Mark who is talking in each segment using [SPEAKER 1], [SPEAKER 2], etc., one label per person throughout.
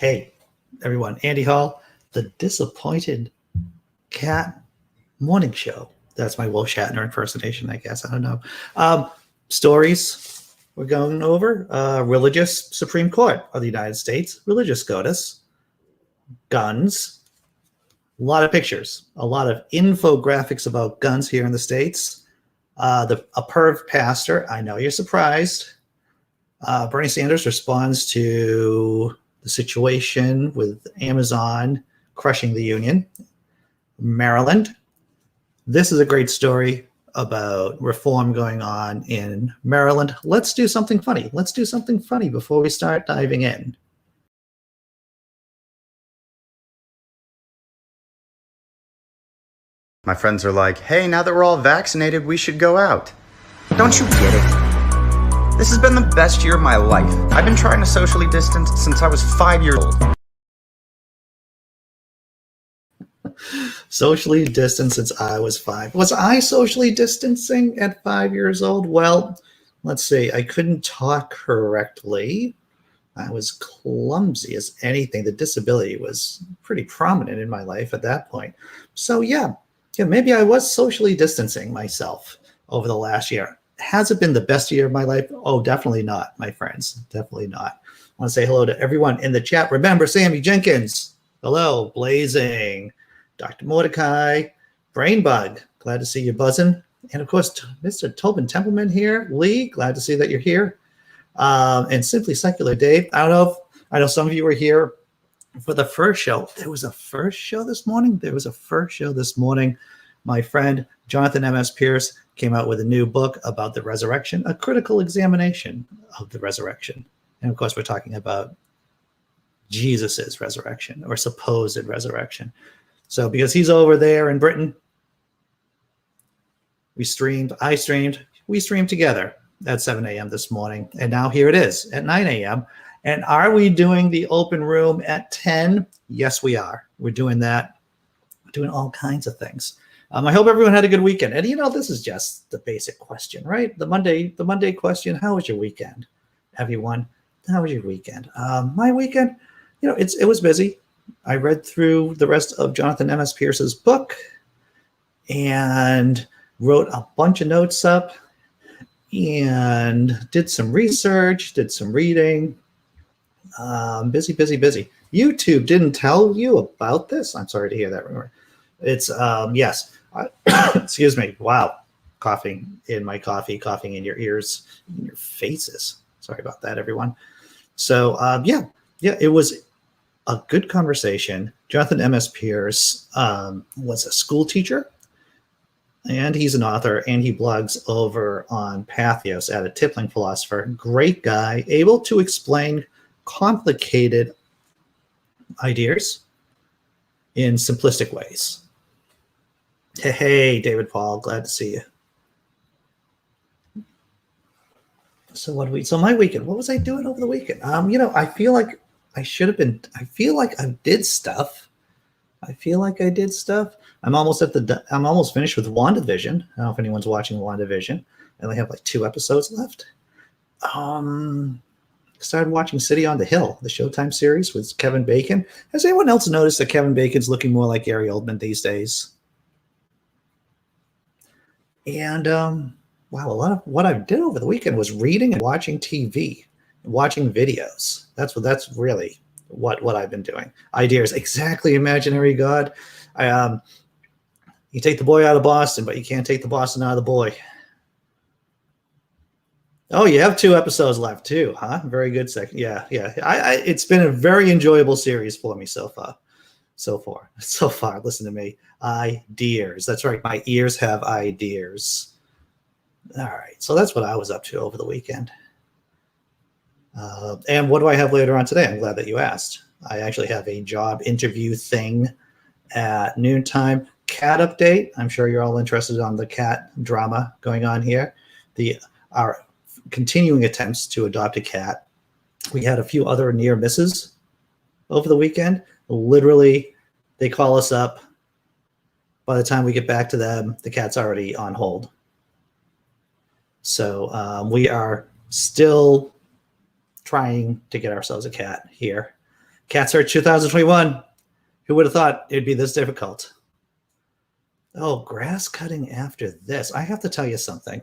[SPEAKER 1] Hey, everyone. Andy Hall, the Disappointed Cat Morning Show. That's my Will Shatner impersonation, I guess. I don't know. Stories we're going over. Religious Supreme Court of the United States. Religious SCOTUS. Guns. A lot of pictures. A lot of infographics about guns here in the States. A perv pastor. I know you're surprised. Bernie Sanders responds to the situation with Amazon crushing the union. Maryland. This is a great story about reform going on in Maryland. Let's do something funny. Let's do something funny before we start diving in.
[SPEAKER 2] My friends are like, hey, now that we're all vaccinated, we should go out. Don't you get it? This has been the best year of my life. I've been trying to socially distance since I was 5 years old.
[SPEAKER 1] Socially distanced since I was 5. Was I socially distancing at 5 years old? Well, let's see. I couldn't talk correctly. I was clumsy as anything. The disability was pretty prominent in my life at that point. So yeah, maybe I was socially distancing myself over the last year. Has it been the best year of my life? Oh, definitely not, my friends. Definitely not. I want to say hello to everyone in the chat. Remember, Sammy Jenkins. Hello, Blazing. Dr. Mordecai. Brainbug. Glad to see you buzzing. And of course, Mr. Tobin Templeman here. Lee, glad to see that you're here. And Simply Secular Dave. I know some of you were here for the first show. There was a first show this morning. My friend Jonathan M.S. Pierce came out with a new book about the resurrection, a critical examination of the resurrection. And of course, we're talking about Jesus's resurrection or supposed resurrection. So because he's over there in Britain, we streamed together at 7 a.m. this morning. And now here it is at 9 a.m. And are we doing the open room at 10? Yes, we are. We're doing that. We're doing all kinds of things. I hope everyone had a good weekend. And this is just the basic question, right? The Monday question. How was your weekend, everyone? How was your weekend? My weekend, it was busy. I read through the rest of Jonathan M.S. Pierce's book and wrote a bunch of notes up and did some research, did some reading. Busy. YouTube didn't tell you about this. I'm sorry to hear that. Remember, it's yes. Excuse me. Wow, coughing in my coffee, coughing in your ears, in your faces. Sorry about that, everyone. So yeah, it was a good conversation. Jonathan M.S. Pierce was a school teacher, and he's an author, and he blogs over on Pathos at A Tippling Philosopher. Great guy, able to explain complicated ideas in simplistic ways. Hey, David Paul, glad to see you. So my weekend, what was I doing over the weekend? I feel like I should have been, I feel like I did stuff. I'm almost finished with WandaVision. I don't know if anyone's watching WandaVision. I only have like 2 episodes left. Started watching City on the Hill, the Showtime series with Kevin Bacon. Has anyone else noticed that Kevin Bacon's looking more like Gary Oldman these days? And wow, a lot of what I did over the weekend was reading and watching TV, watching videos. That's really what I've been doing. Ideas, exactly, imaginary God. You take the boy out of Boston, but you can't take the Boston out of the boy. Oh, you have 2 episodes left too, huh? Very good. Yeah. It's been a very enjoyable series for me so far. Listen to me. Ideas. That's right. My ears have ideas. All right. So that's what I was up to over the weekend. And what do I have later on today? I'm glad that you asked. I actually have a job interview thing at noontime. Cat update. I'm sure you're all interested on the cat drama going on here. Our continuing attempts to adopt a cat. We had a few other near misses over the weekend. Literally, they call us up. By the time we get back to them, the cat's already on hold. So we are still trying to get ourselves a cat here. Cat Search 2021. Who would have thought it'd be this difficult? Oh, grass cutting after this. I have to tell you something.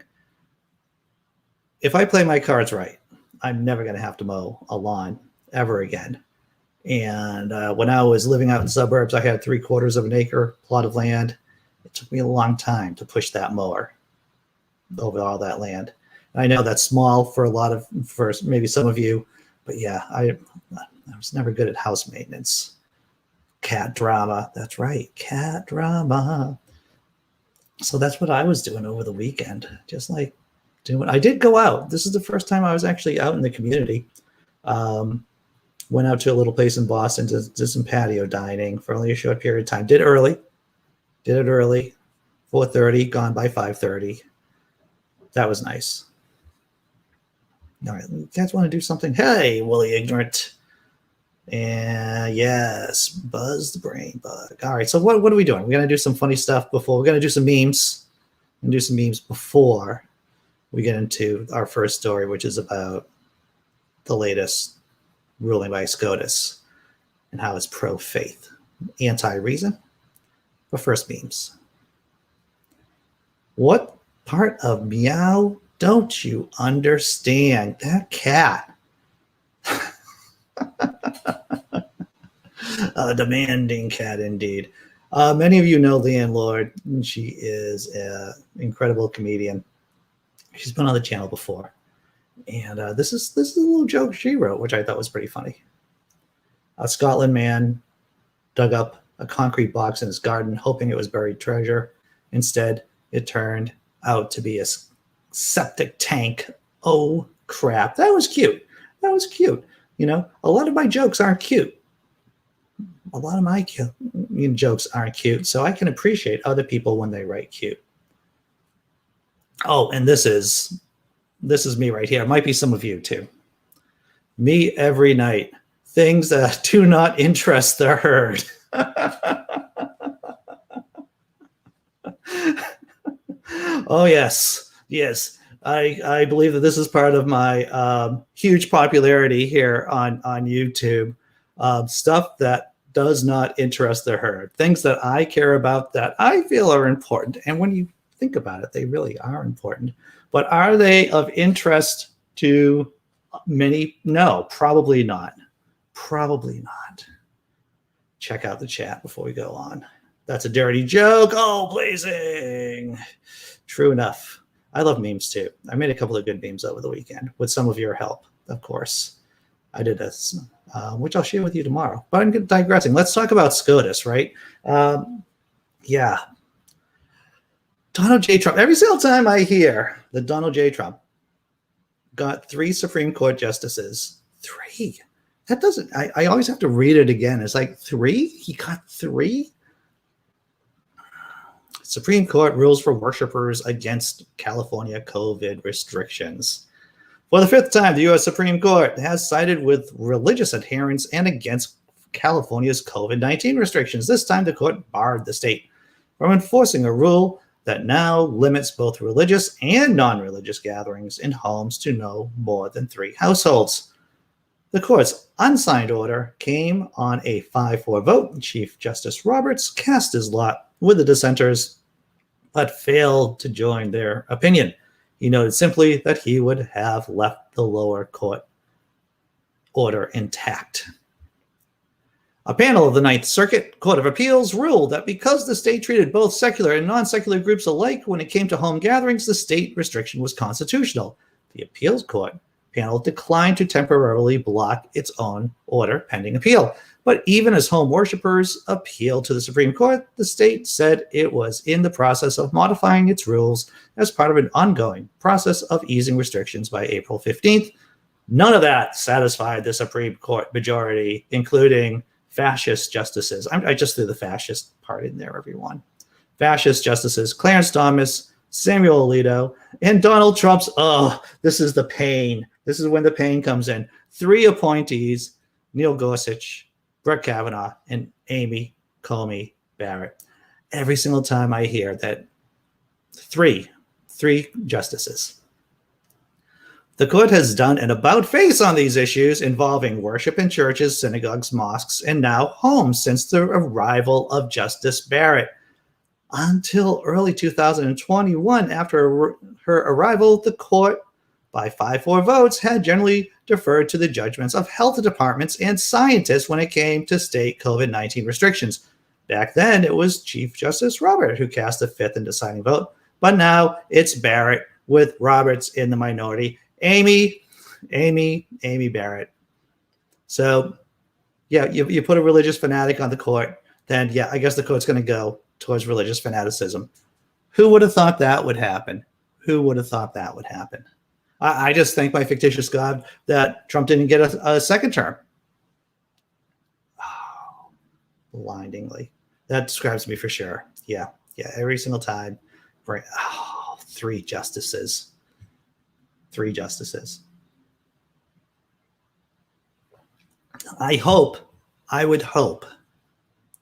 [SPEAKER 1] If I play my cards right, I'm never going to have to mow a lawn ever again. And when I was living out in suburbs, I had 3/4 of an acre plot of land. It took me a long time to push that mower over all that land. I know that's small for maybe some of you, but yeah, I was never good at house maintenance. Cat drama. That's right. Cat drama. So that's what I was doing over the weekend. I did go out. This is the first time I was actually out in the community. Went out to a little place in Boston to do some patio dining for only a short period of time. Did it early. 4:30, gone by 5:30. That was nice. All right, you guys want to do something? Hey, Willie Ignorant. And yes, Buzz the Brain Bug. All right, so what are we doing? We're going to do some funny stuff before. We're going to do some memes. And do some memes before we get into our first story, which is about the latest ruling by SCOTUS and how it's pro-faith, anti-reason. But first, memes. What part of meow don't you understand? That cat. A demanding cat indeed. Many of you know Leanne Lord. She is an incredible comedian. She's been on the channel before. And this is a little joke she wrote, which I thought was pretty funny. A Scotland man dug up a concrete box in his garden, hoping it was buried treasure. Instead, it turned out to be a septic tank. Oh, crap. That was cute. You know, a lot of my jokes aren't cute. A lot of my jokes aren't cute, so I can appreciate other people when they write cute. Oh, and this is me right here. It might be some of you too. Me every night. Things that do not interest the herd. Oh, yes. I believe that this is part of my huge popularity here on YouTube. Stuff that does not interest the herd. Things that I care about that I feel are important. And when you think about it, they really are important. But are they of interest to many? No, probably not. Check out the chat before we go on. That's a dirty joke. Oh, blazing. True enough. I love memes too. I made a couple of good memes over the weekend with some of your help, of course. I did this, which I'll share with you tomorrow. But I'm digressing. Let's talk about SCOTUS, right? Yeah. Donald J. Trump. Every single time I hear that Donald J. Trump got 3 Supreme Court justices, 3. That doesn't, I always have to read it again. It's like 3? He got 3? Supreme Court rules for worshipers against California COVID restrictions. For the 5th time, the U.S. Supreme Court has sided with religious adherents and against California's COVID-19 restrictions. This time, the court barred the state from enforcing a rule that now limits both religious and non-religious gatherings in homes to no more than 3 households. The court's unsigned order came on a 5-4 vote. Chief Justice Roberts cast his lot with the dissenters, but failed to join their opinion. He noted simply that he would have left the lower court order intact. A panel of the Ninth Circuit Court of Appeals ruled that because the state treated both secular and non-secular groups alike when it came to home gatherings, the state restriction was constitutional. The appeals court panel declined to temporarily block its own order pending appeal. But even as home worshipers appealed to the Supreme Court, the state said it was in the process of modifying its rules as part of an ongoing process of easing restrictions by April 15th. None of that satisfied the Supreme Court majority, including fascist justices. I just threw the fascist part in there, everyone. Fascist justices Clarence Thomas, Samuel Alito, and Donald Trump's, this is the pain. This is when the pain comes in. 3 appointees, Neil Gorsuch, Brett Kavanaugh, and Amy Coney Barrett. Every single time I hear that, three justices. The court has done an about-face on these issues involving worship in churches, synagogues, mosques, and now homes since the arrival of Justice Barrett. Until early 2021, after her arrival, the court, by 5-4 votes, had generally deferred to the judgments of health departments and scientists when it came to state COVID-19 restrictions. Back then, it was Chief Justice Robert who cast the fifth and deciding vote, but now it's Barrett with Roberts in the minority. Amy Barrett. So, yeah, you put a religious fanatic on the court, then, yeah, I guess the court's going to go towards religious fanaticism. Who would have thought that would happen? Who would have thought that would happen? I just thank my fictitious God that Trump didn't get a second term. Oh, blindingly. That describes me for sure. Yeah, every single time. Right. Oh, 3 justices. 3 justices. I would hope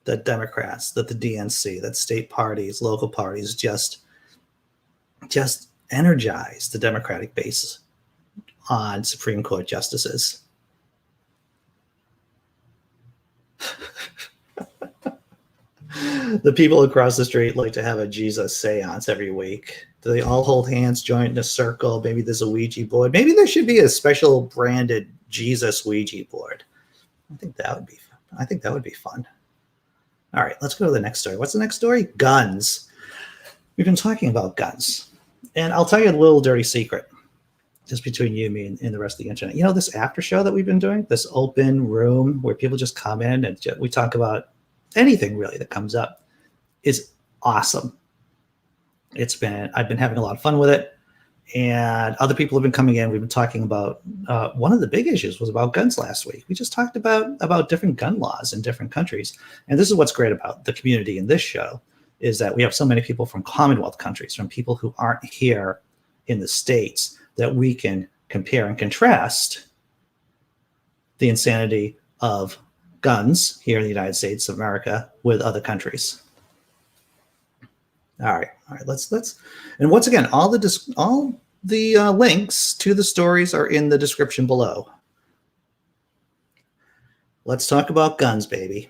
[SPEAKER 1] that Democrats, that the DNC, that state parties, local parties just energize the Democratic base on Supreme Court justices. The people across the street like to have a Jesus seance every week. Do they all hold hands, join in a circle? Maybe there's a Ouija board. Maybe there should be a special branded Jesus Ouija board. I think that would be fun. All right, let's go to the next story. What's the next story? Guns. We've been talking about guns. And I'll tell you a little dirty secret, just between you, me, and the rest of the internet. You know, this after show that we've been doing, this open room where people just come in and we talk about anything really that comes up, is awesome. I've been having a lot of fun with it. And other people have been coming in. We've been talking about, one of the big issues was about guns last week. We just talked about different gun laws in different countries. And this is what's great about the community in this show, is that we have so many people from Commonwealth countries, from people who aren't here in the States, that we can compare and contrast the insanity of guns here in the United States of America with other countries. All right. Let's and once again, all the links to the stories are in the description below. Let's talk about guns, baby.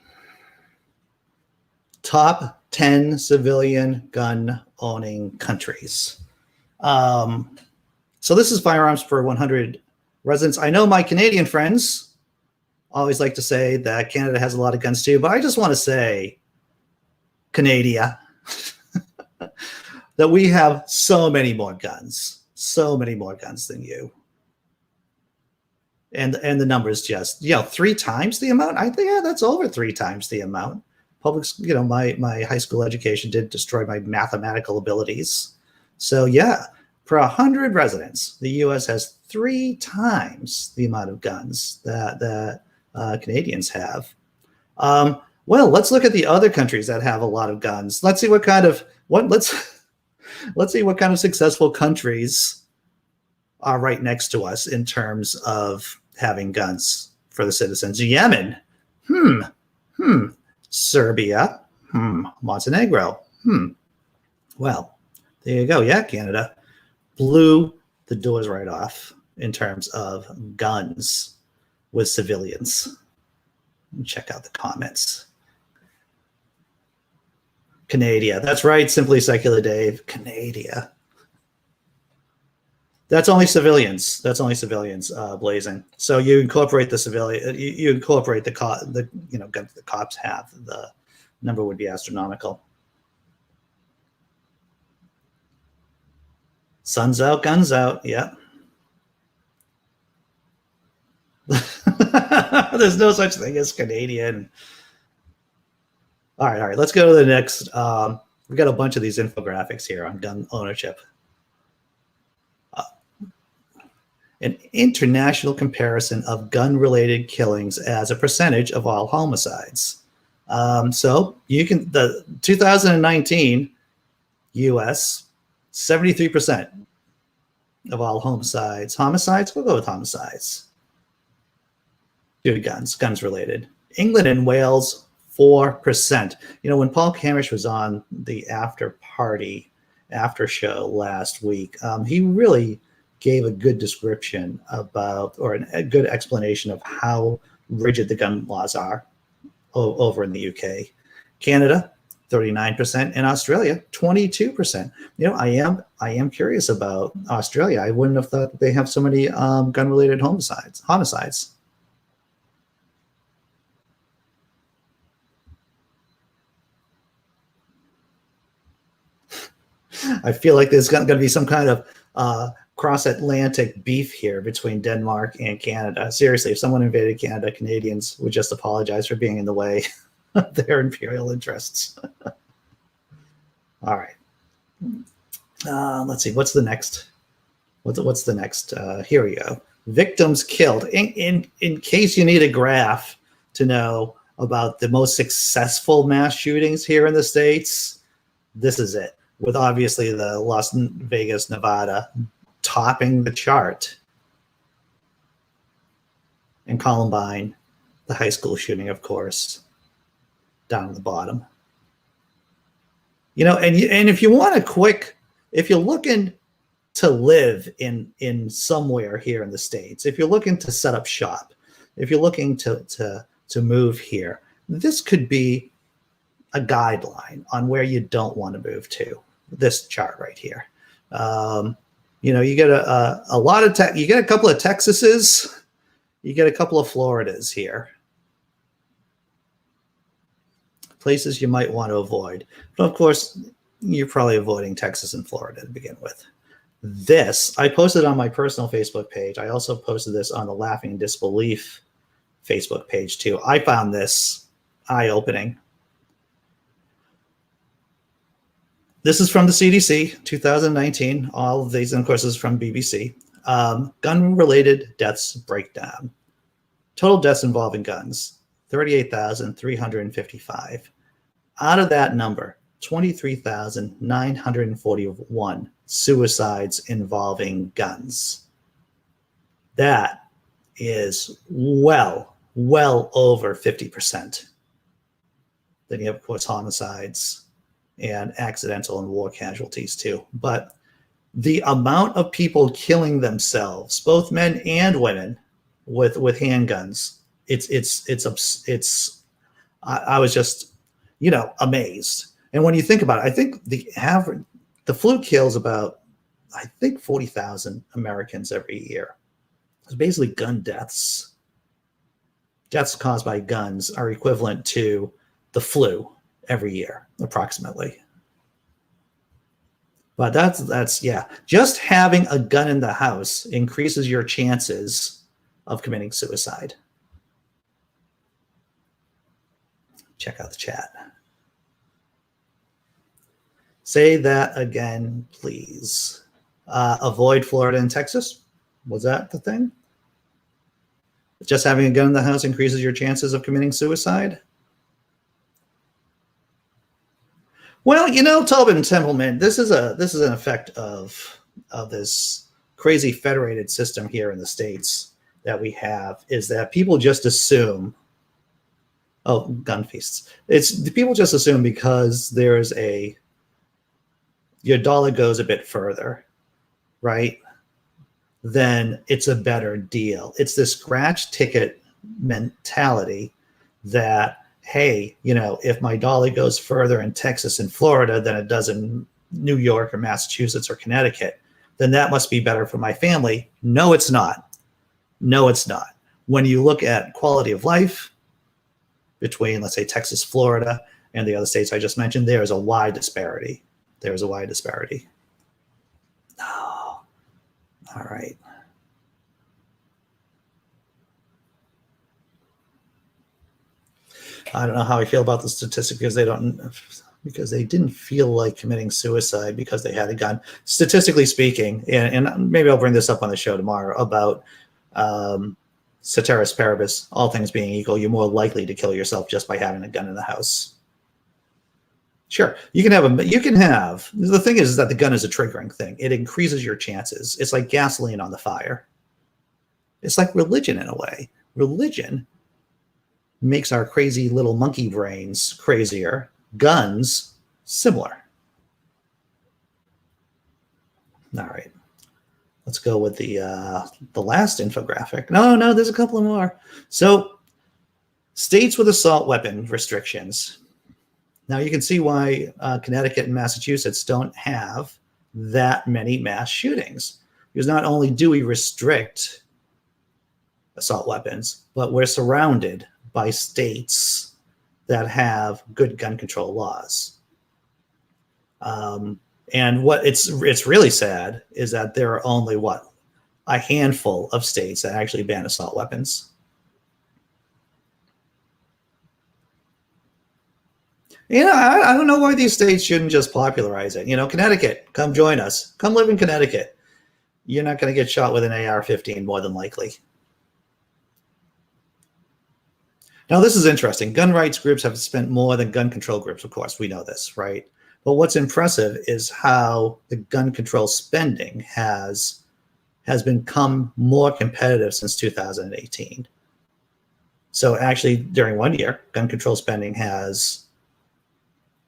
[SPEAKER 1] Top 10 civilian gun owning countries. So this is firearms per 100 residents. I know my Canadian friends always like to say that Canada has a lot of guns too, but I just want to say, Canada, that we have so many more guns than you. And the number is just, 3 times the amount. I think, yeah, that's over 3 times the amount. Public, my high school education did destroy my mathematical abilities. So yeah, per 100 residents, the U.S. has 3 times the amount of guns that Canadians have. Well, let's look at the other countries that have a lot of guns. Let's see what kind of successful countries are right next to us in terms of having guns for the citizens. Yemen, Serbia, Montenegro, Well, there you go. Yeah, Canada blew the doors right off in terms of guns with civilians. Check out the comments. Canada. That's right. Simply Secular Dave. Canada. That's only civilians. Blazing. So you incorporate the civilian. You incorporate the guns the cops have. The number would be astronomical. Sun's out, guns out. Yeah. There's no such thing as Canadian. All right. Let's go to the next. We've got a bunch of these infographics here on gun ownership. An international comparison of gun-related killings as a percentage of all homicides. So you can, the 2019 U.S., 73% of all homicides. We'll go with homicides. Due to guns related. England and Wales, 4%. When Paul Kamish was on the after show last week, he really gave a good description about, or a good explanation of how rigid the gun laws are over in the UK. Canada, 39%, and Australia, 22%. I am curious about Australia. I wouldn't have thought that they have so many gun-related homicides. I feel like there's going to be some kind of cross-Atlantic beef here between Denmark and Canada. Seriously, if someone invaded Canada, Canadians would just apologize for being in the way of their imperial interests. All right. Let's see. What's the next? What's the next? Here we go. Victims killed. In case you need a graph to know about the most successful mass shootings here in the States, this is it. With obviously the Las Vegas, Nevada topping the chart. And Columbine, the high school shooting, of course, down at the bottom. And if you want a quick, if you're looking to live in somewhere here in the States, if you're looking to set up shop, if you're looking to move here, this could be a guideline on where you don't want to move to. This chart right here. You get a lot of you get a couple of Texases, you get a couple of Floridas here. Places you might want to avoid. But of course, you're probably avoiding Texas and Florida to begin with. This, I posted on my personal Facebook page. I also posted this on the Laughing Disbelief Facebook page too. I found this eye-opening. This is from the CDC, 2019. All of these, and of course, this is from BBC. Gun-related deaths breakdown. Total deaths involving guns, 38,355. Out of that number, 23,941 suicides involving guns. That is well over 50%. Then you have, of course, homicides and accidental and war casualties too. But the amount of people killing themselves, both men and women, with handguns, I was just, amazed. And when you think about it, I think the flu kills about, 40,000 Americans every year. It's basically gun deaths. Deaths caused by guns are equivalent to the flu every year, approximately. But that's just having a gun in the house increases your chances of committing suicide. Check out the chat. Say that again, please. Avoid Florida and Texas. Was that the thing? Just having a gun in the house increases your chances of committing suicide? Well, Tobin Templeman, this is an effect of this crazy federated system here in the States that we have, is that people just assume, gun feasts. People just assume because there's your dollar goes a bit further, right? Then it's a better deal. It's this scratch ticket mentality that, hey, if my dollar goes further in Texas and Florida than it does in New York or Massachusetts or Connecticut, then that must be better for my family. No, it's not. No, it's not. When you look at quality of life between, let's say, Texas, Florida, and the other states I just mentioned, there is a wide disparity. There's a wide disparity. Oh, all right. I don't know how I feel about the statistic because they didn't feel like committing suicide because they had a gun. Statistically speaking, and maybe I'll bring this up on the show tomorrow about ceteris paribus, all things being equal, you're more likely to kill yourself just by having a gun in the house. Sure, the thing is that the gun is a triggering thing. It increases your chances. It's like gasoline on the fire. It's like religion in a way. Religion makes our crazy little monkey brains crazier. Guns, similar. All right. let's go with the last infographic. No, there's a couple more. So states with assault weapon restrictions. Now you can see why Connecticut and Massachusetts don't have that many mass shootings. Because not only do we restrict assault weapons, but we're surrounded by states that have good gun control laws. And what it's really sad is that there are only a handful of states that actually ban assault weapons. I don't know why these states shouldn't just popularize it. Connecticut, come join us. Come live in Connecticut. You're not going to get shot with an AR-15 more than likely. Now, this is interesting. Gun rights groups have spent more than gun control groups, of course. We know this, right? But what's impressive is how the gun control spending has become more competitive since 2018. So actually, during 1 year, gun control spending is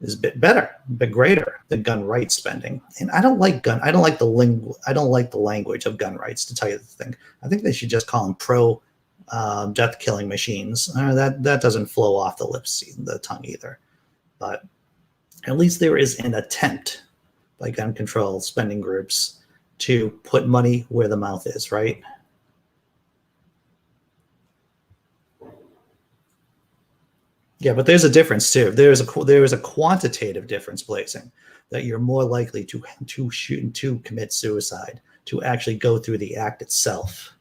[SPEAKER 1] a bit better, a bit greater than gun rights spending. And I don't like the language of gun rights, to tell you the thing. I think they should just call them pro death killing machines. That doesn't flow off the tongue either. But at least there is an attempt by gun control spending groups to put money where the mouth is, right? Yeah, but there's a difference too. There is a quantitative difference, Blazing, that you're more likely to shoot and to commit suicide, to actually go through the act itself.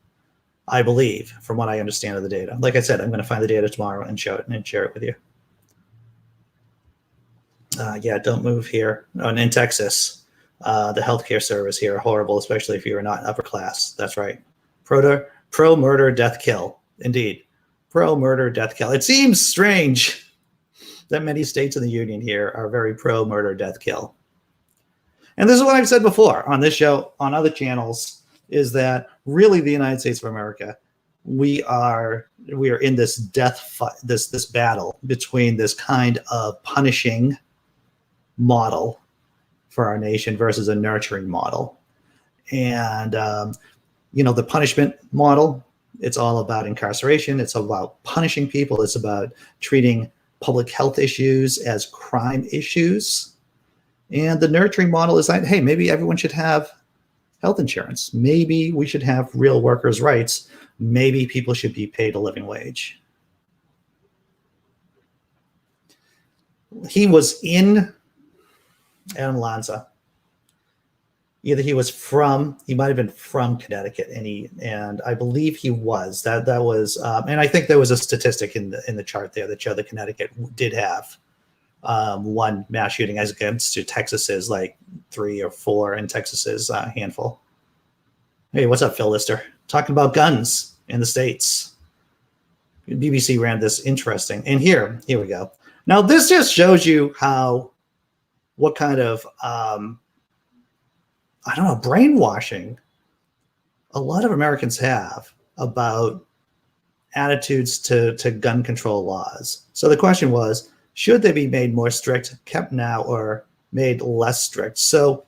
[SPEAKER 1] I believe, from what I understand of the data. Like I said, I'm going to find the data tomorrow and show it and share it with you. Yeah, don't move here. Oh, and in Texas, the healthcare service here are horrible, especially if you're not upper class. That's right. Pro murder, death kill. Indeed. Pro murder, death kill. It seems strange that many states in the union here are very pro murder, death kill. And this is what I've said before on this show, on other channels, is that really the United States of America, we are in this death fight, this battle between this kind of punishing model for our nation versus a nurturing model. And the punishment model, it's all about incarceration. It's about punishing people. It's about treating public health issues as crime issues. And the nurturing model is like, hey, maybe everyone should have health insurance. Maybe we should have real workers' rights. Maybe people should be paid a living wage. He was in Adam Lanza. Either he might have been from Connecticut, and I believe he was. That was, and I think there was a statistic in the chart there that showed that Connecticut did have one mass shooting as against to Texas's like 3 or 4, and Texas's handful. Hey, what's up, Phil Lister? Talking about guns in the States. BBC ran this interesting, and here we go. Now this just shows you what kind of brainwashing a lot of Americans have about attitudes to gun control laws. So the question was, should they be made more strict, kept now, or made less strict? So,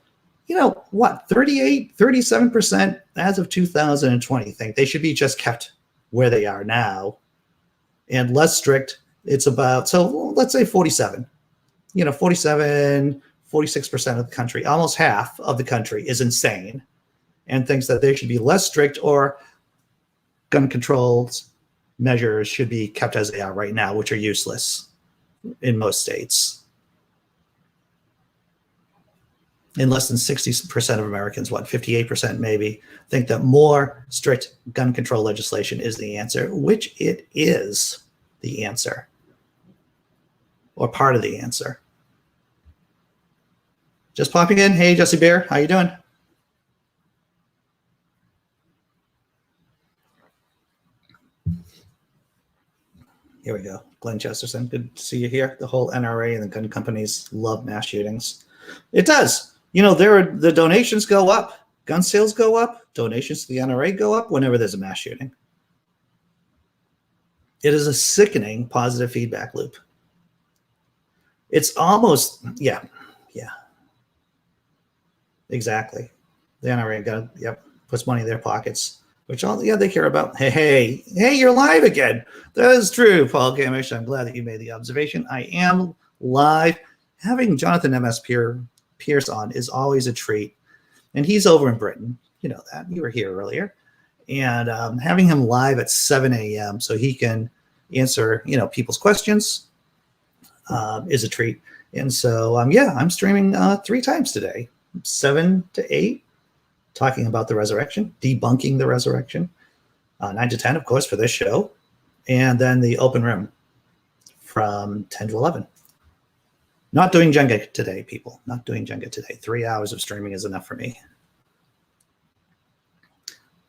[SPEAKER 1] 37% as of 2020 think they should be just kept where they are now, and less strict, it's about, so let's say 47. 46% of the country, almost half of the country, is insane and thinks that they should be less strict, or gun control measures should be kept as they are right now, which are useless in most states. And less than 60% of Americans, 58% maybe, think that more strict gun control legislation is the answer, which it is the answer, or part of the answer. Just popping in. Hey, Jesse Bear, how you doing? Here we go. Glenn Chesterton, good to see you here. The whole NRA and the gun companies love mass shootings. It does. The donations go up. Gun sales go up. Donations to the NRA go up whenever there's a mass shooting. It is a sickening positive feedback loop. It's almost, yeah. Exactly. The NRA got, puts money in their pockets, which all they care about. Hey, you're live again. That is true, Paul Gamish. I'm glad that you made the observation. I am live. Having Jonathan M.S. Pierce on is always a treat. And he's over in Britain. You know that. You were here earlier. And having him live at 7 a.m. so he can answer, people's questions is a treat. And so, I'm streaming 3 times today, 7 to 8, talking about the resurrection, debunking the resurrection, 9 to 10, of course, for this show, and then the open room from 10 to 11. Not doing Jenga today, people. Not doing Jenga today. 3 hours of streaming is enough for me.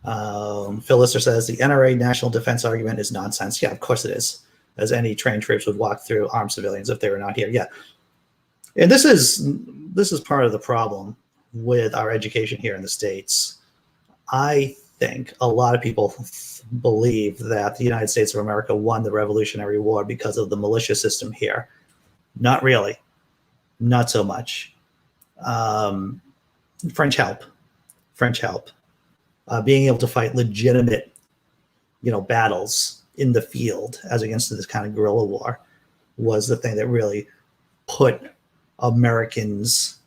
[SPEAKER 1] Phil Lister says the NRA national defense argument is nonsense. Yeah, of course it is. As any trained troops would walk through armed civilians if they were not here. Yeah. And this is part of the problem with our education here in the States. I think a lot of people believe that the United States of America won the Revolutionary War because of the militia system here. Not really. Not so much. French help. Being able to fight legitimate, battles in the field as against this kind of guerrilla war was the thing that really put Americans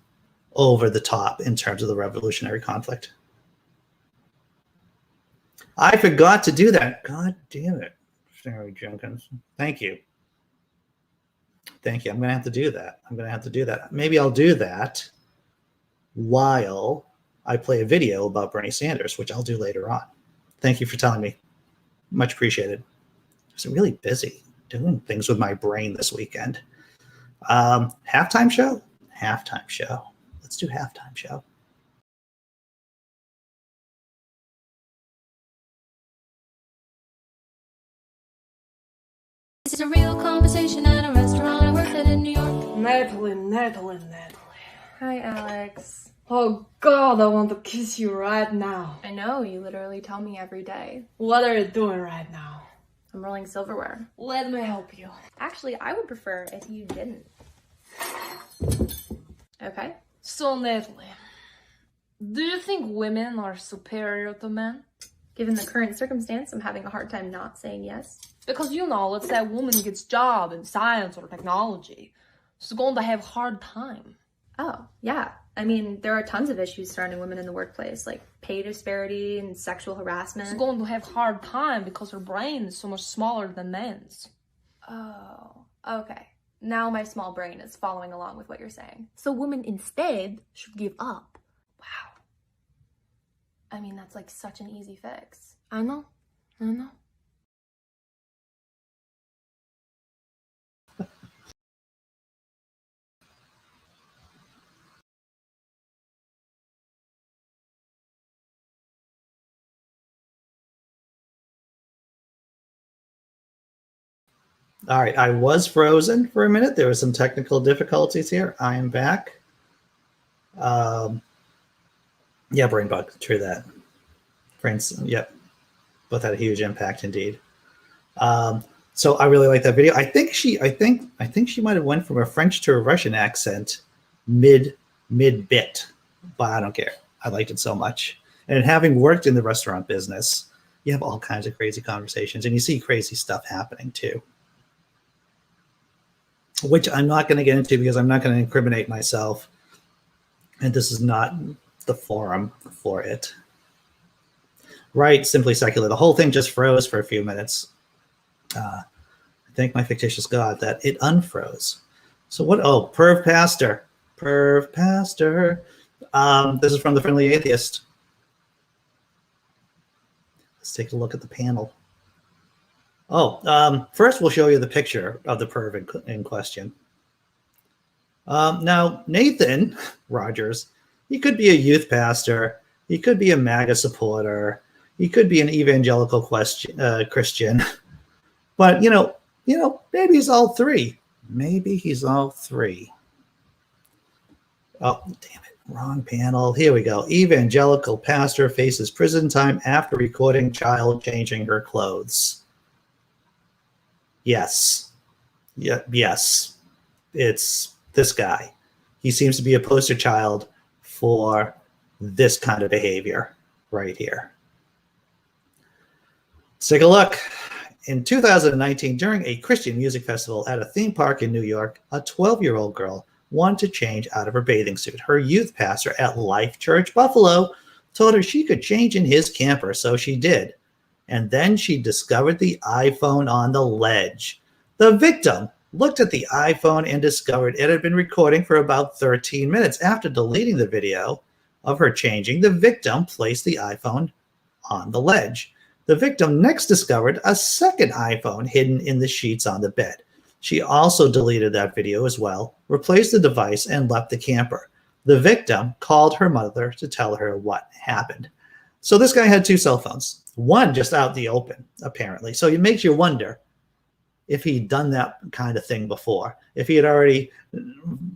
[SPEAKER 1] over the top in terms of the revolutionary conflict. I forgot to do that. God damn it. Sarah Jenkins. Thank you. I'm going to have to do that. Maybe I'll do that while I play a video about Bernie Sanders, which I'll do later on. Thank you for telling me. Much appreciated. I was really busy doing things with my brain this weekend. Halftime show? Let's do halftime show.
[SPEAKER 3] This is a real conversation at a restaurant. I worked at in New York.
[SPEAKER 4] Natalie.
[SPEAKER 3] Hi, Alex.
[SPEAKER 4] Oh God, I want to kiss you right now.
[SPEAKER 3] I know, you literally tell me every day.
[SPEAKER 4] What are you doing right now?
[SPEAKER 3] I'm rolling silverware.
[SPEAKER 4] Let me help you.
[SPEAKER 3] Actually, I would prefer if you didn't. Okay.
[SPEAKER 4] So, Natalie, do you think women are superior to men?
[SPEAKER 3] Given the current circumstance, I'm having a hard time not saying yes.
[SPEAKER 4] Because, let's say a woman gets a job in science or technology. She's going to have a hard time.
[SPEAKER 3] Oh, yeah. I mean, there are tons of issues surrounding women in the workplace, like pay disparity and sexual harassment.
[SPEAKER 4] She's going to have a hard time because her brain is so much smaller than men's.
[SPEAKER 3] Oh, okay. Now my small brain is following along with what you're saying. So women instead should give up. Wow. I mean, that's like such an easy fix.
[SPEAKER 4] I know.
[SPEAKER 1] All right, I was frozen for a minute. There were some technical difficulties here. I am back. Brain bug. True that. Brains. Yep. Both had a huge impact indeed. So I really like that video. I think she might have went from a French to a Russian accent mid bit, but I don't care. I liked it so much. And having worked in the restaurant business, you have all kinds of crazy conversations, and you see crazy stuff happening too, which I'm not going to get into because I'm not going to incriminate myself, and this is not the forum for it. Right, simply secular. The whole thing just froze for a few minutes. Thank my fictitious God that it unfroze. So what? Oh, Perv Pastor. This is from the Friendly Atheist. Let's take a look at the panel. Oh, first we'll show you the picture of the perv in question. Now, Nathan Rogers, he could be a youth pastor. He could be a MAGA supporter. He could be an evangelical Christian. But, maybe he's all three. Oh, damn it. Wrong panel. Here we go. Evangelical pastor faces prison time after recording child changing her clothes. Yes. Yes. It's this guy. He seems to be a poster child for this kind of behavior. right here. Let's take a look. In 2019, during a Christian music festival at a theme park in New York, a 12-year-old girl wanted to change out of her bathing suit. Her youth pastor at Life Church Buffalo told her she could change in his camper, so she did. And then she discovered the iPhone on the ledge. The victim looked at the iPhone and discovered it had been recording for about 13 minutes. After deleting the video of her changing, the victim placed the iPhone on the ledge. The victim next discovered a second iPhone hidden in the sheets on the bed. She also deleted that video as well, replaced the device, and left the camper. The victim called her mother to tell her what happened. So this guy had two cell phones, one just out in the open, apparently. So it makes you wonder if he'd done that kind of thing before, if he had already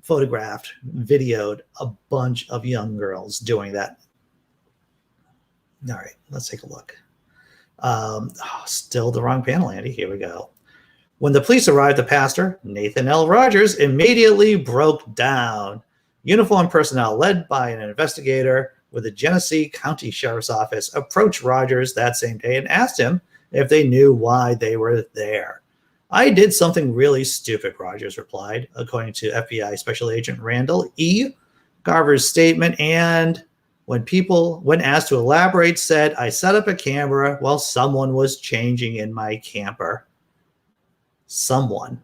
[SPEAKER 1] photographed, videoed a bunch of young girls doing that. All right, let's take a look. Still the wrong panel, Andy. Here we go. When the police arrived, the pastor, Nathan L. Rogers, immediately broke down. Uniformed personnel led by an investigator with the Genesee County Sheriff's Office approached Rogers that same day and asked him if they knew why they were there. I did something really stupid, Rogers replied, according to FBI Special Agent Randall E. Garver's statement, and when asked to elaborate, said, I set up a camera while someone was changing in my camper. Someone.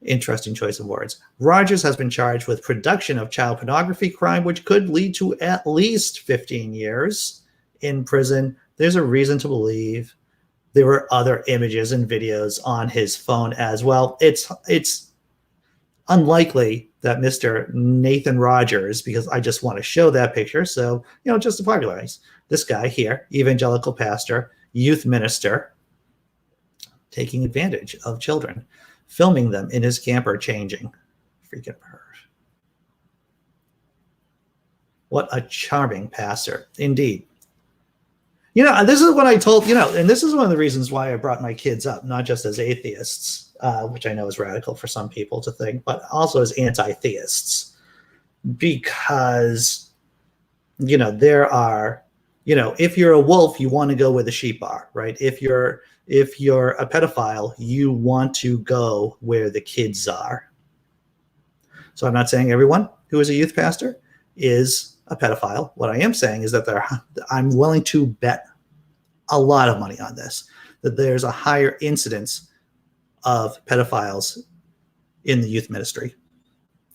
[SPEAKER 1] Interesting choice of words. Rogers has been charged with production of child pornography crime, which could lead to at least 15 years in prison. There's a reason to believe there were other images and videos on his phone as well. It's unlikely that Mr. Nathan Rogers, because I just want to show that picture. So, just to popularize this guy here, evangelical pastor, youth minister, taking advantage of children, filming them in his camper changing. Freaking perv. What a charming pastor, indeed. This is what I told, and this is one of the reasons why I brought my kids up, not just as atheists, which I know is radical for some people to think, but also as anti-theists. Because, there are, if you're a wolf, you want to go where the sheep are, right? If you're a pedophile, you want to go where the kids are. So I'm not saying everyone who is a youth pastor is a pedophile. What I am saying is that I'm willing to bet a lot of money on this, that there's a higher incidence of pedophiles in the youth ministry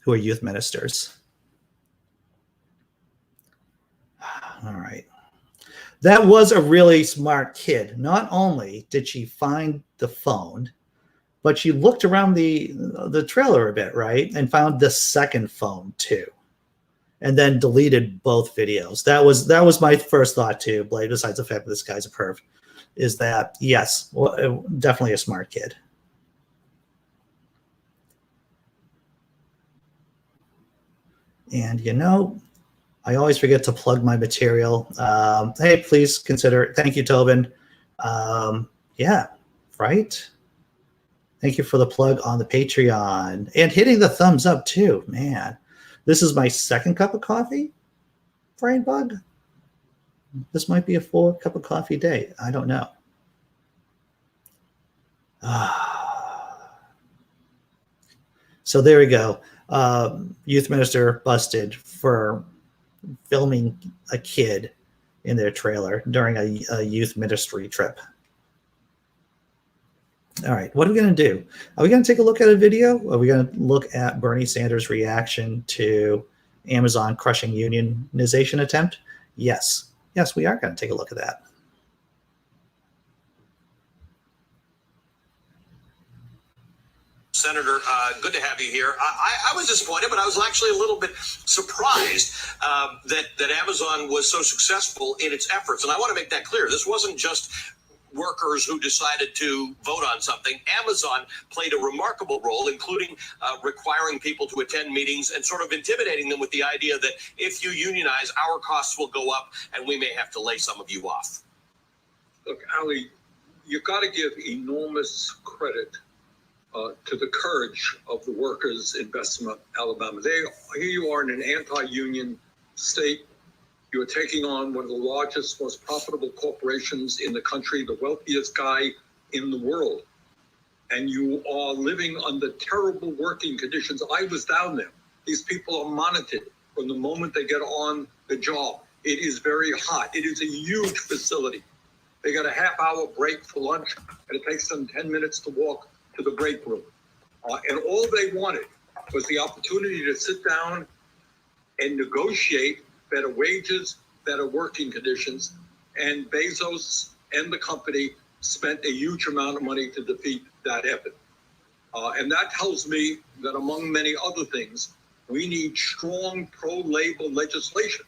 [SPEAKER 1] who are youth ministers. All right. That was a really smart kid. Not only did she find the phone, but she looked around the trailer a bit, right? And found the second phone too. And then deleted both videos. That was my first thought too, Blade, besides the fact that this guy's a perv, is that, yes, definitely a smart kid. And, I always forget to plug my material. Hey, please consider, thank you, Tobin. Yeah, right? Thank you for the plug on the Patreon. And hitting the thumbs up too, man. This is my second cup of coffee, brain bug. This might be a 4-cup of coffee day. I don't know. So there we go. Youth minister busted for filming a kid in their trailer during a youth ministry trip. All right, what are we going to do? Are we going to take a look at a video? Are we going to look at Bernie Sanders' reaction to Amazon crushing unionization attempt? Yes. Yes, we are going to take a look at that.
[SPEAKER 5] Senator, good to have you here. I was disappointed, but I was actually a little bit surprised that Amazon was so successful in its efforts. And I want to make that clear. This wasn't just workers who decided to vote on something. Amazon played a remarkable role, including requiring people to attend meetings and sort of intimidating them with the idea that if you unionize, our costs will go up and we may have to lay some of you off.
[SPEAKER 6] Look, Ali, you've got to give enormous credit to the courage of the workers in Bessemer, Alabama. Here you are in an anti-union state. You're taking on one of the largest, most profitable corporations in the country, the wealthiest guy in the world. And you are living under terrible working conditions. I was down there. These people are monitored from the moment they get on the job. It is very hot. It is a huge facility. They got a half-hour break for lunch, and it takes them 10 minutes to walk to the break room. And all they wanted was the opportunity to sit down and negotiate better wages, better working conditions. And Bezos and the company spent a huge amount of money to defeat that effort. And that tells me that among many other things, we need strong pro-labor legislation,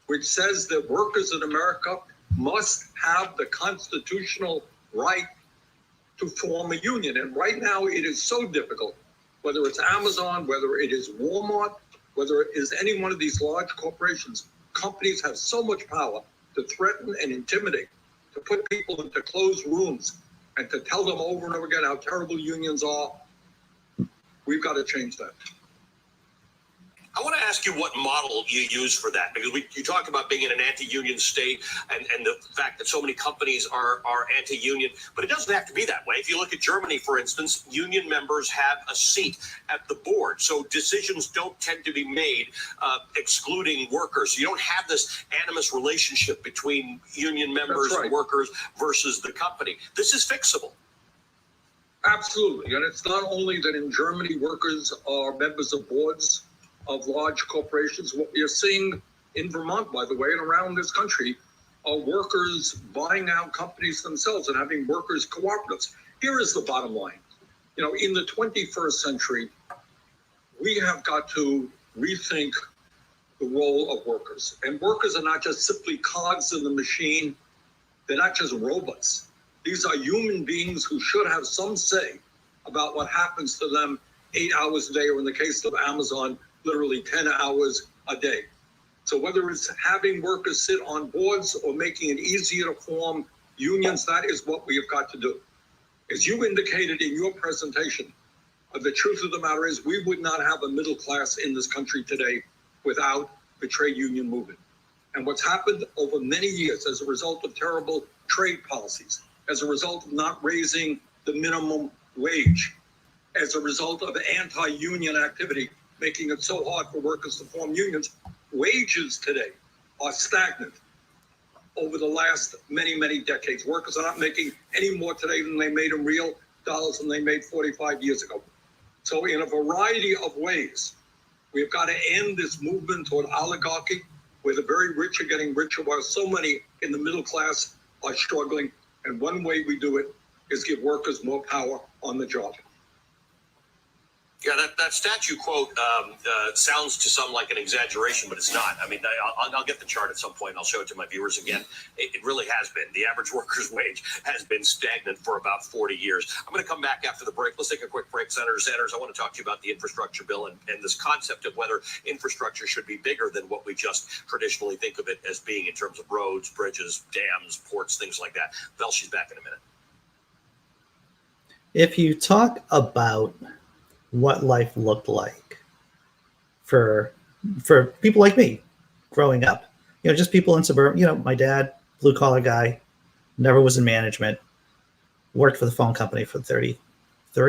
[SPEAKER 6] which says that workers in America must have the constitutional right to form a union. And right now it is so difficult, whether it's Amazon, whether it is Walmart, whether it is any one of these large corporations. Companies have so much power to threaten and intimidate, to put people into closed rooms and to tell them over and over again how terrible unions are. We've got to change that.
[SPEAKER 5] I want to ask you what model you use for that, because you talk about being in an anti-union state and the fact that so many companies are anti-union, but it doesn't have to be that way. If you look at Germany, for instance, union members have a seat at the board, so decisions don't tend to be made excluding workers. You don't have this animus relationship between union members and workers versus the company. This is fixable.
[SPEAKER 6] Absolutely, and it's not only that in Germany workers are members of boards of large corporations. What we are seeing in Vermont, by the way, and around this country, are workers buying out companies themselves and having workers cooperatives. Here is the bottom line. You know, in the 21st century, we have got to rethink the role of workers. And workers are not just simply cogs in the machine. They're not just robots. These are human beings who should have some say about what happens to them 8 hours a day, or in the case of Amazon, literally 10 hours a day. So whether it's having workers sit on boards or making it easier to form unions, that is what we have got to do. As you indicated in your presentation, the truth of the matter is we would not have a middle class in this country today without the trade union movement. And what's happened over many years as a result of terrible trade policies, as a result of not raising the minimum wage, as a result of anti-union activity, making it so hard for workers to form unions, wages today are stagnant over the last many, many decades. Workers are not making any more today than they made in real dollars than they made 45 years ago. So in a variety of ways, we've got to end this movement toward oligarchy, where the very rich are getting richer while so many in the middle class are struggling. And one way we do it is give workers more power on the job.
[SPEAKER 5] Yeah, that statue quote sounds to some like an exaggeration, but it's not. I mean, I'll get the chart at some point and I'll show it to my viewers again. It really has been. The average worker's wage has been stagnant for about 40 years. I'm going to come back after the break. Let's take a quick break. Senators, I want to talk to you about the infrastructure bill and this concept of whether infrastructure should be bigger than what we just traditionally think of it as being in terms of roads, bridges, dams, ports, things like that. Vel, she's back in a minute.
[SPEAKER 1] If you talk about what life looked like for people like me growing up, you know, just people in suburban, you know, my dad, blue collar guy, never was in management, worked for the phone company for 30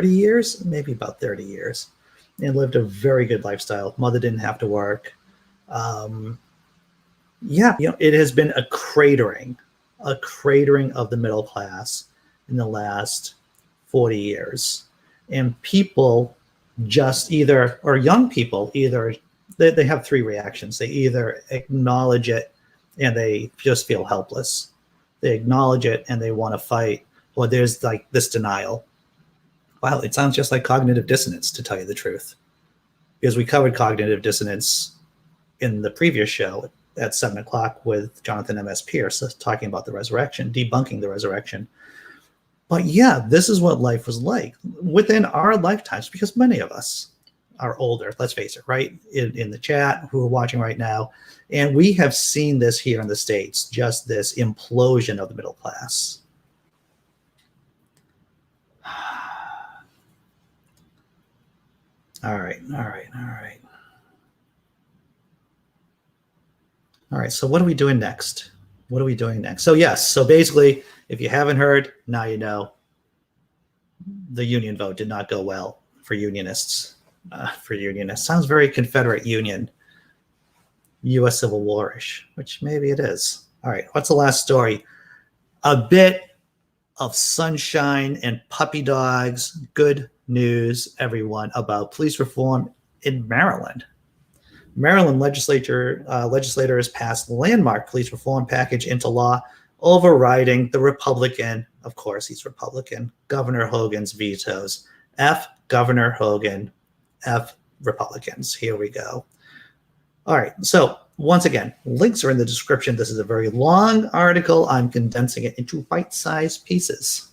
[SPEAKER 1] years, maybe about 30 years, and lived a very good lifestyle. Mother didn't have to work. Yeah, you know, it has been a cratering of the middle class in the last 40 years. And people just either, or young people either, they have three reactions. They either acknowledge it and they just feel helpless. They acknowledge it and they want to fight, or there's like this denial. Wow, it sounds just like cognitive dissonance, to tell you the truth. Because we covered cognitive dissonance in the previous show at 7 o'clock with Jonathan M.S. Pierce, talking about the resurrection, debunking the resurrection. But yeah, this is what life was like within our lifetimes, because many of us are older, let's face it, right? In the chat, who are watching right now. And we have seen this here in the States, just this implosion of the middle class. All right. All right, so what are we doing next? What are we doing next? So yes, so basically, if you haven't heard, now you know. The union vote did not go well for unionists. Sounds very Confederate Union, U.S. Civil War-ish, which maybe it is. All right, what's the last story? A bit of sunshine and puppy dogs. Good news, everyone, about police reform in Maryland. Maryland legislators passed landmark police reform package into law, overriding the Republican, of course he's Republican, Governor Hogan's vetoes. F Governor Hogan, F Republicans. Here we go. All right, so once again, links are in the description. This is a very long article. I'm condensing it into bite-sized pieces.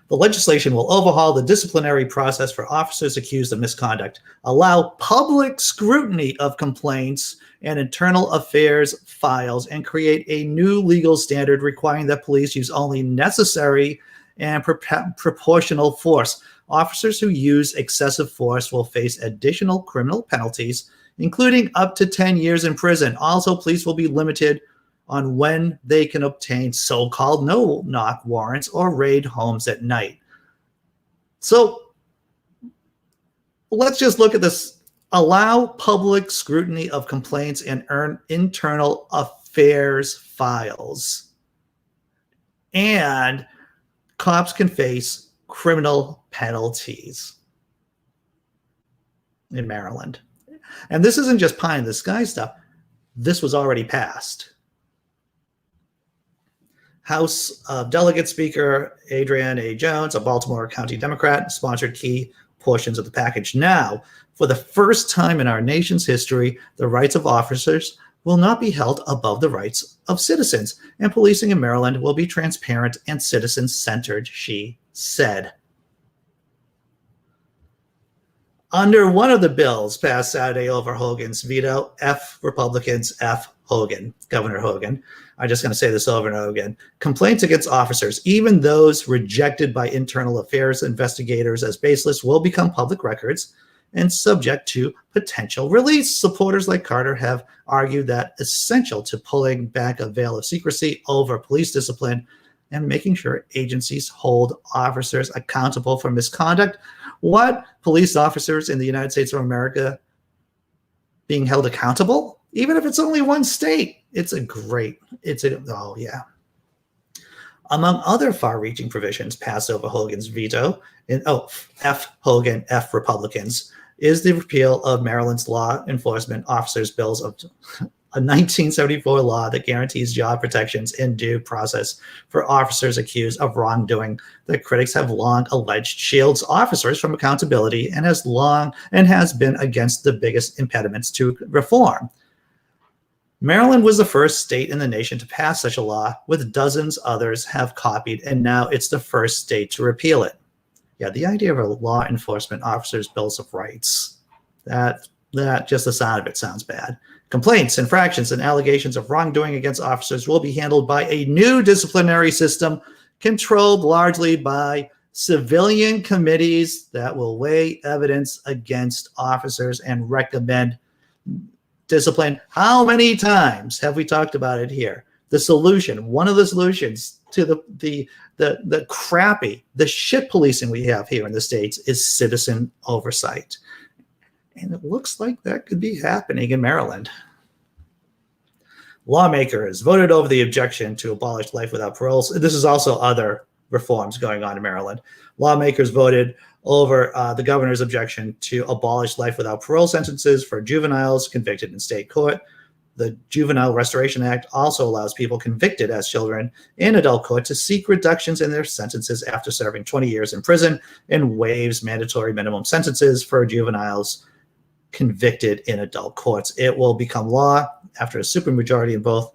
[SPEAKER 1] The legislation will overhaul the disciplinary process for officers accused of misconduct, allow public scrutiny of complaints and internal affairs files, and create a new legal standard requiring that police use only necessary and proportional force. Officers who use excessive force will face additional criminal penalties, including up to 10 years in prison. Also, police will be limited on when they can obtain so-called no-knock warrants or raid homes at night. So let's just look at this. Allow public scrutiny of complaints and earn internal affairs files. And cops can face criminal penalties in Maryland. And this isn't just pie in the sky stuff. This was already passed. House Delegate Speaker Adrian A. Jones, a Baltimore County Democrat, sponsored key portions of the package. Now, for the first time in our nation's history, the rights of officers will not be held above the rights of citizens, and policing in Maryland will be transparent and citizen-centered, she said. Under one of the bills passed Saturday over Hogan's veto, F Republicans, F Hogan, Governor Hogan. I'm just going to say this over and over again. Complaints against officers, even those rejected by internal affairs investigators as baseless, will become public records and subject to potential release. Supporters like Carter have argued that essential to pulling back a veil of secrecy over police discipline and making sure agencies hold officers accountable for misconduct. What? Police officers in the United States of America being held accountable? Even if it's only one state. Oh yeah. Among other far-reaching provisions passed over Hogan's veto, F Hogan, F Republicans, is the repeal of Maryland's law enforcement officers' bills of a 1974 law that guarantees job protections and due process for officers accused of wrongdoing that critics have long alleged shields officers from accountability and has been against the biggest impediments to reform. Maryland was the first state in the nation to pass such a law, with dozens others have copied, and now it's the first state to repeal it. Yeah, the idea of a law enforcement officer's bills of rights, that just the sound of it sounds bad. Complaints, infractions, and allegations of wrongdoing against officers will be handled by a new disciplinary system controlled largely by civilian committees that will weigh evidence against officers and recommend discipline. How many times have we talked about it here? The solution, one of the solutions to the crappy, the shit policing we have here in the States is citizen oversight. And it looks like that could be happening in Maryland. Lawmakers voted over the objection to abolish life without parole. This is also other reforms going on in Maryland. Lawmakers voted over the governor's objection to abolish life without parole sentences for juveniles convicted in state court. The Juvenile Restoration Act also allows people convicted as children in adult court to seek reductions in their sentences after serving 20 years in prison, and waives mandatory minimum sentences for juveniles convicted in adult courts. It will become law after a supermajority in both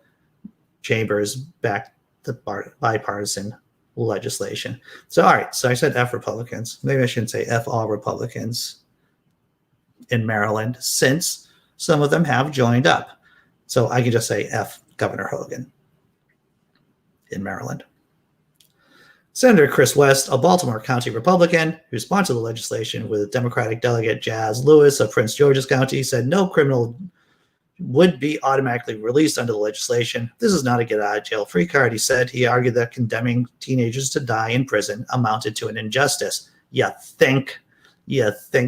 [SPEAKER 1] chambers backed the bipartisan legislation. So, all right. So I said F Republicans. Maybe I shouldn't say F all Republicans in Maryland, since some of them have joined up. So I can just say F Governor Hogan in Maryland. Senator Chris West, a Baltimore County Republican who sponsored the legislation with Democratic delegate Jazz Lewis of Prince George's County, said no criminal would be automatically released under the legislation. This is not a get out of jail free card, he said. He argued that condemning teenagers to die in prison amounted to an injustice. You think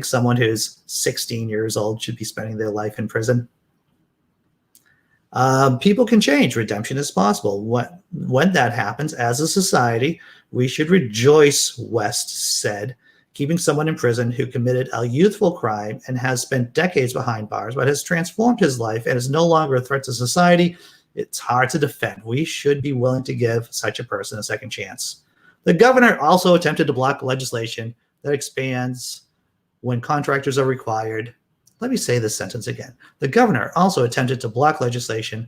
[SPEAKER 1] someone who's 16 years old should be spending their life in prison? People can change. Redemption is possible. When that happens, as a society, we should rejoice, West said. Keeping someone in prison who committed a youthful crime and has spent decades behind bars, but has transformed his life and is no longer a threat to society, it's hard to defend. We should be willing to give such a person a second chance. The governor also attempted to block legislation that expands when contractors are required. Let me say this sentence again. The governor also attempted to block legislation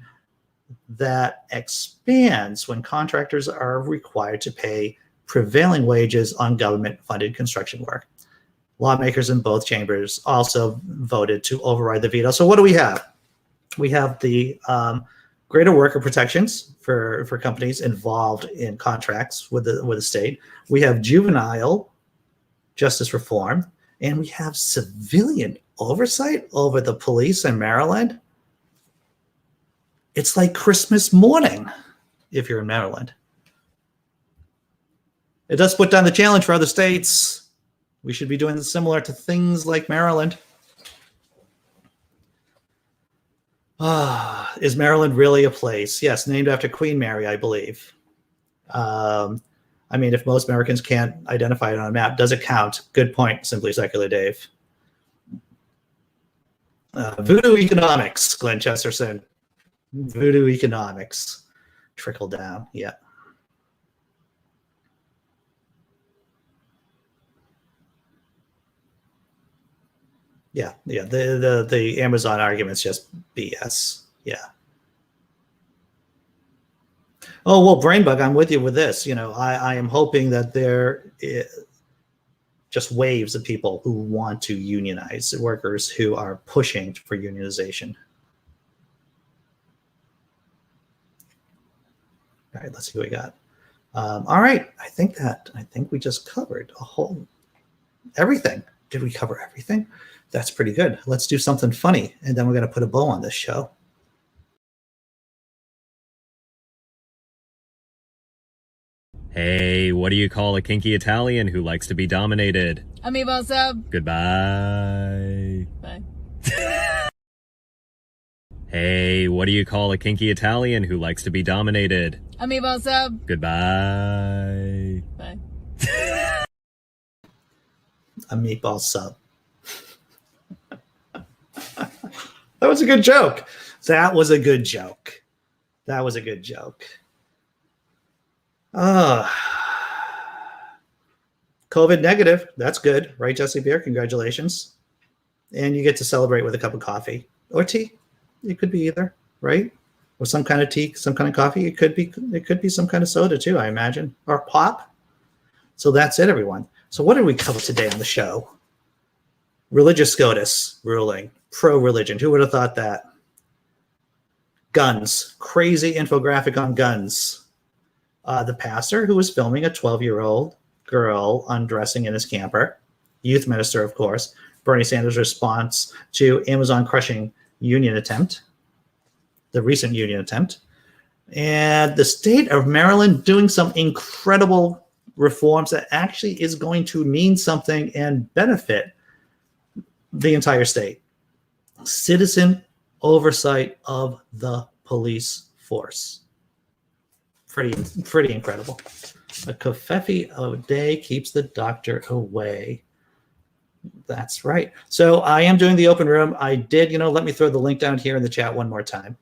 [SPEAKER 1] that expands when contractors are required to pay prevailing wages on government-funded construction work. Lawmakers in both chambers also voted to override the veto. So what do we have? We have the greater worker protections for companies involved in contracts with the state. We have juvenile justice reform, and we have civilian oversight over the police in Maryland. It's like Christmas morning if you're in Maryland. It does put down the challenge for other states. We should be doing similar to things like Maryland. Is Maryland really a place? Yes, named after Queen Mary, I believe. I mean, if most Americans can't identify it on a map, does it count? Good point, Simply Secular Dave. Voodoo economics, Glenn Chesterton. Voodoo economics. Trickle down, yeah. Yeah. The Amazon argument's just BS. Yeah. Oh, well, Brainbug, I'm with you with this. You know, I am hoping that there is just waves of people who want to unionize, workers who are pushing for unionization. All right, let's see what we got. All right, I think we just covered everything. Did we cover everything? That's pretty good. Let's do something funny, and then we're going to put a bow on this show.
[SPEAKER 7] Hey, what do you call a kinky Italian who likes to be dominated?
[SPEAKER 8] Amiibo sub.
[SPEAKER 7] Goodbye.
[SPEAKER 8] Bye.
[SPEAKER 7] Hey, what do you call a kinky Italian who likes to be dominated?
[SPEAKER 8] Amiibo sub.
[SPEAKER 7] Goodbye.
[SPEAKER 8] Bye.
[SPEAKER 1] A meatball sub. That was a good joke. That was a good joke. That was a good joke. COVID negative. That's good, right, Jesse Beer? Congratulations. And you get to celebrate with a cup of coffee or tea. It could be either, right? Or some kind of tea, some kind of coffee. It could be some kind of soda too, I imagine, or pop. So that's it, everyone. So what did we cover today on the show? Religious SCOTUS ruling, pro-religion. Who would have thought that? Guns, crazy infographic on guns. The pastor who was filming a 12-year-old girl undressing in his camper. Youth minister, of course. Bernie Sanders' response to Amazon crushing union attempt. The recent union attempt. And the state of Maryland doing some incredible reforms that actually is going to mean something and benefit the entire state. Citizen oversight of the police force. Pretty incredible. A covfefe a day keeps the doctor away. That's right. So I am doing the open room. I did, let me throw the link down here in the chat one more time.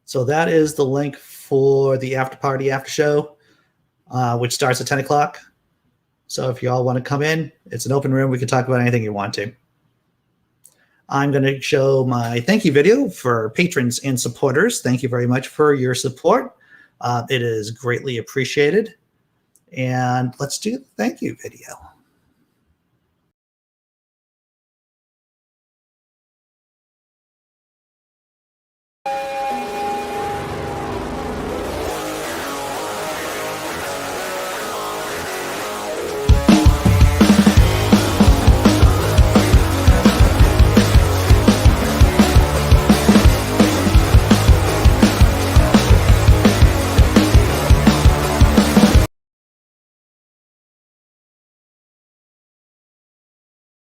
[SPEAKER 1] So that is the link for the after party, after show, which starts at 10 o'clock. So if you all want to come in, it's an open room. We can talk about anything you want to. I'm going to show my thank you video for patrons and supporters. Thank you very much for your support. It is greatly appreciated. And let's do the thank you video.